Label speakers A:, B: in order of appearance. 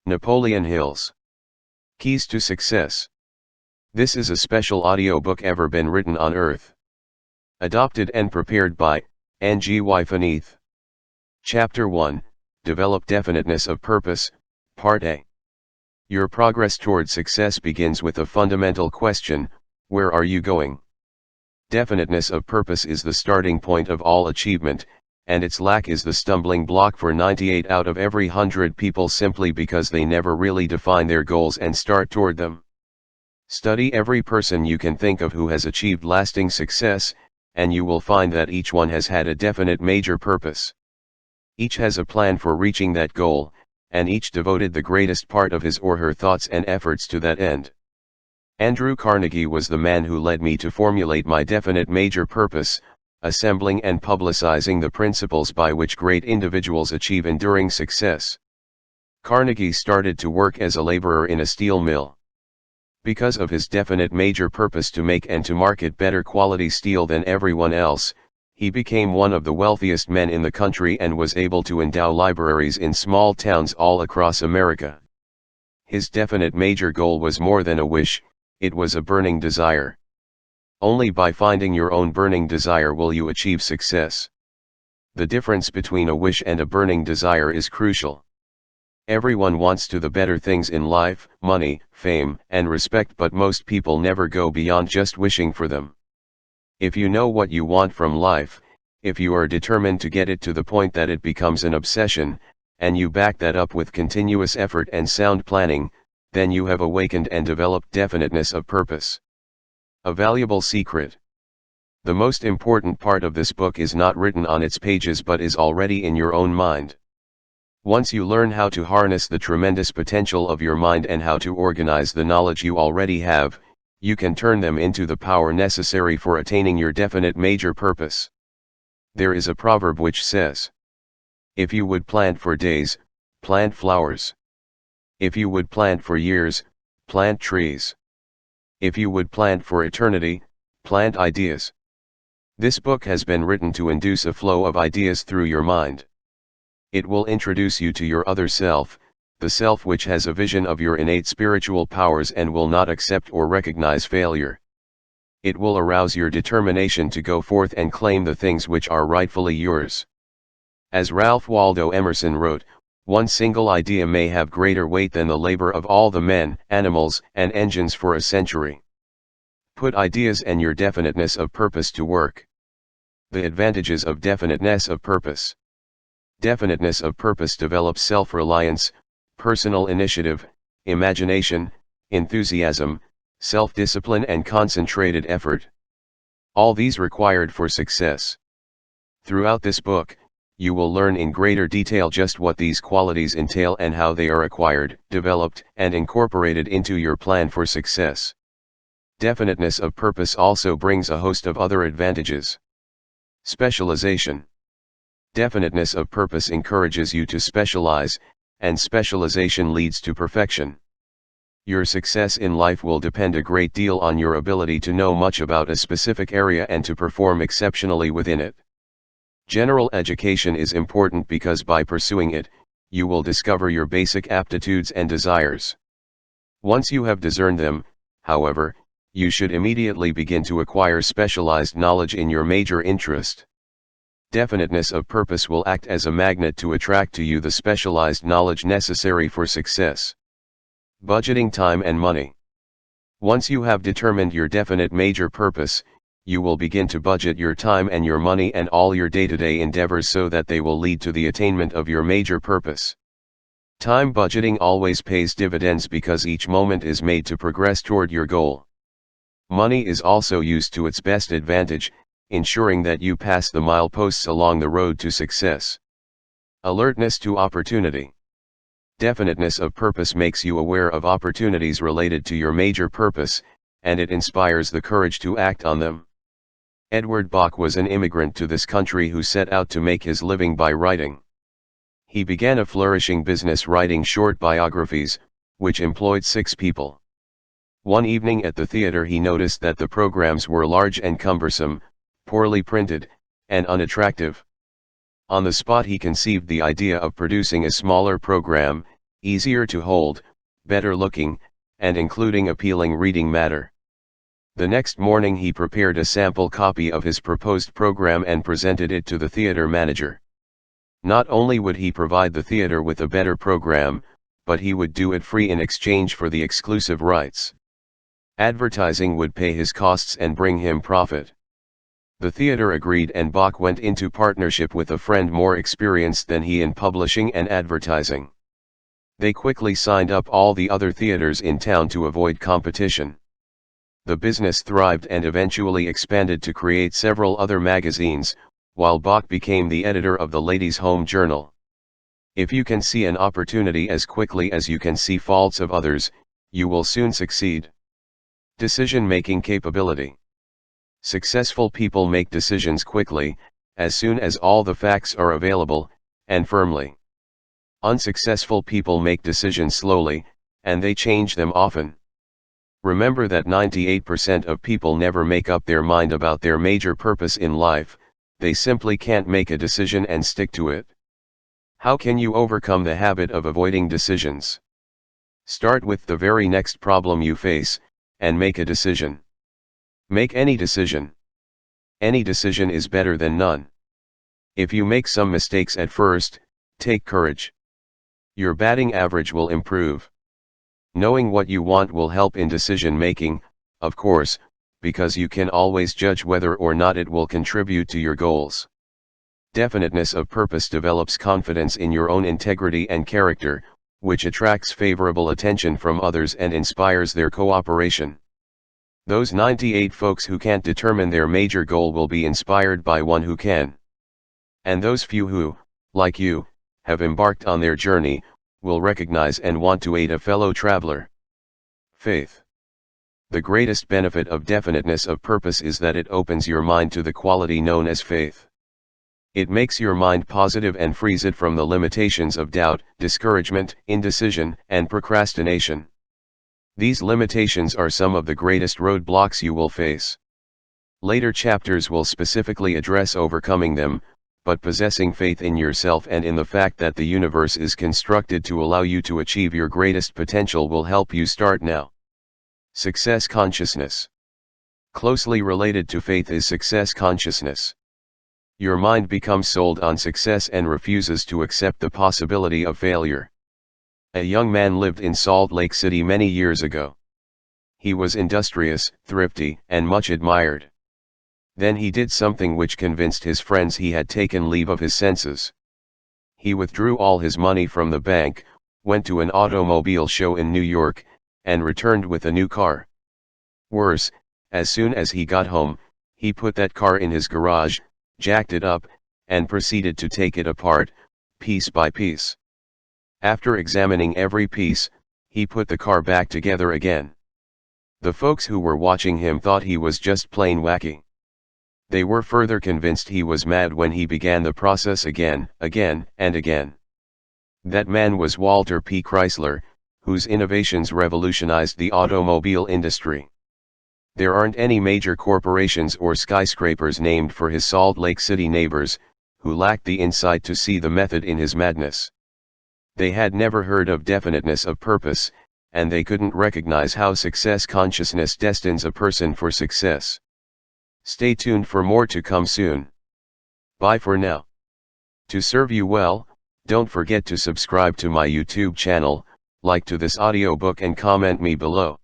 A: Napoleon Hill's Keys to Success. This is a special audiobook ever been written on Earth. Adopted and prepared by N.G. Wyfaneeth. Chapter 1, Develop Definiteness of Purpose, Part A. Your progress toward success begins with a fundamental question: where are you going? Definiteness of purpose is the starting point of all achievement, and its lack is the stumbling block for 98 out of every 100 people simply because they never really define their goals and start toward them. Study every person you can think of who has achieved lasting success, and you will find that each one has had a definite major purpose. Each has a plan for reaching that goal, and each devoted the greatest part of his or her thoughts and efforts to that end. Andrew Carnegie was the man who led me to formulate my definite major purpose, assembling and publicizing the principles by which great individuals achieve enduring success. Carnegie started to work as a laborer in a steel mill. Because of his definite major purpose to make and to market better quality steel than everyone else, he became one of the wealthiest men in the country and was able to endow libraries in small towns all across America. His definite major goal was more than a wish, it was a burning desire. Only by finding your own burning desire will you achieve success. The difference between a wish and a burning desire is crucial. Everyone wants the better things in life, money, fame, and respect, but most people never go beyond just wishing for them. If you know what you want from life, if you are determined to get it to the point that it becomes an obsession, and you back that up with continuous effort and sound planning, then you have awakened and developed definiteness of purpose. A valuable secret. The most important part of this book is not written on its pages but is already in your own mind. Once you learn how to harness the tremendous potential of your mind and how to organize the knowledge you already have, you can turn them into the power necessary for attaining your definite major purpose. There is a proverb which says, "If you would plant for days, plant flowers. If you would plant for years, plant trees. If you would plant for eternity, plant ideas." This book has been written to induce a flow of ideas through your mind. It will introduce you to your other self, the self which has a vision of your innate spiritual powers and will not accept or recognize failure. It will arouse your determination to go forth and claim the things which are rightfully yours. As Ralph Waldo Emerson wrote, one single idea may have greater weight than the labor of all the men, animals, and engines for a century. Put ideas and your definiteness of purpose to work. The advantages of definiteness of purpose. Definiteness of purpose develops self-reliance, personal initiative, imagination, enthusiasm, self-discipline and concentrated effort. All these required for success. Throughout this book, you will learn in greater detail just what these qualities entail and how they are acquired, developed, and incorporated into your plan for success. Definiteness of purpose also brings a host of other advantages. Specialization. Definiteness of purpose encourages you to specialize, and specialization leads to perfection. Your success in life will depend a great deal on your ability to know much about a specific area and to perform exceptionally within it. General education is important because by pursuing it, you will discover your basic aptitudes and desires. Once you have discerned them, however, you should immediately begin to acquire specialized knowledge in your major interest. Definiteness of purpose will act as a magnet to attract to you the specialized knowledge necessary for success. Budgeting time and money. Once you have determined your definite major purpose, you will begin to budget your time and your money and all your day-to-day endeavors so that they will lead to the attainment of your major purpose. Time budgeting always pays dividends because each moment is made to progress toward your goal. Money is also used to its best advantage, ensuring that you pass the mileposts along the road to success. Alertness to opportunity. Definiteness of purpose makes you aware of opportunities related to your major purpose, and it inspires the courage to act on them. Edward Bach was an immigrant to this country who set out to make his living by writing. He began a flourishing business writing short biographies, which employed 6 people. One evening at the theater he noticed that the programs were large and cumbersome, poorly printed, and unattractive. On the spot he conceived the idea of producing a smaller program, easier to hold, better looking, and including appealing reading matter. The next morning he prepared a sample copy of his proposed program and presented it to the theater manager. Not only would he provide the theater with a better program, but he would do it free in exchange for the exclusive rights. Advertising would pay his costs and bring him profit. The theater agreed, and Bach went into partnership with a friend more experienced than he in publishing and advertising. They quickly signed up all the other theaters in town to avoid competition. The business thrived and eventually expanded to create several other magazines, while Bach became the editor of the Ladies' Home Journal. If you can see an opportunity as quickly as you can see faults of others, you will soon succeed. Decision-making capability. Successful people make decisions quickly, as soon as all the facts are available, and firmly. Unsuccessful people make decisions slowly, and they change them often. Remember that 98% of people never make up their mind about their major purpose in life, they simply can't make a decision and stick to it. How can you overcome the habit of avoiding decisions? Start with the very next problem you face, and make a decision. Make any decision. Any decision is better than none. If you make some mistakes at first, take courage. Your batting average will improve. Knowing what you want will help in decision making, of course, because you can always judge whether or not it will contribute to your goals. Definiteness of purpose develops confidence in your own integrity and character, which attracts favorable attention from others and inspires their cooperation. Those 98 folks who can't determine their major goal will be inspired by one who can. And those few who, like you, have embarked on their journey, will recognize and want to aid a fellow traveler. Faith. The greatest benefit of definiteness of purpose is that it opens your mind to the quality known as faith. It makes your mind positive and frees it from the limitations of doubt, discouragement, indecision, and procrastination. These limitations are some of the greatest roadblocks you will face. Later chapters will specifically address overcoming them, but possessing faith in yourself and in the fact that the universe is constructed to allow you to achieve your greatest potential will help you start now. Success consciousness. Closely related to faith is success consciousness. Your mind becomes sold on success and refuses to accept the possibility of failure. A young man lived in Salt Lake City many years ago. He was industrious, thrifty, and much admired. Then he did something which convinced his friends he had taken leave of his senses. He withdrew all his money from the bank, went to an automobile show in New York, and returned with a new car. Worse, as soon as he got home, he put that car in his garage, jacked it up, and proceeded to take it apart, piece by piece. After examining every piece, he put the car back together again. The folks who were watching him thought he was just plain wacky. They were further convinced he was mad when he began the process again, and again. That man was Walter P. Chrysler, whose innovations revolutionized the automobile industry. There aren't any major corporations or skyscrapers named for his Salt Lake City neighbors, who lacked the insight to see the method in his madness. They had never heard of definiteness of purpose, and they couldn't recognize how success consciousness destines a person for success. Stay tuned for more to come soon. Bye for now. To serve you well, don't forget to subscribe to my YouTube channel, like to this audiobook and comment me below.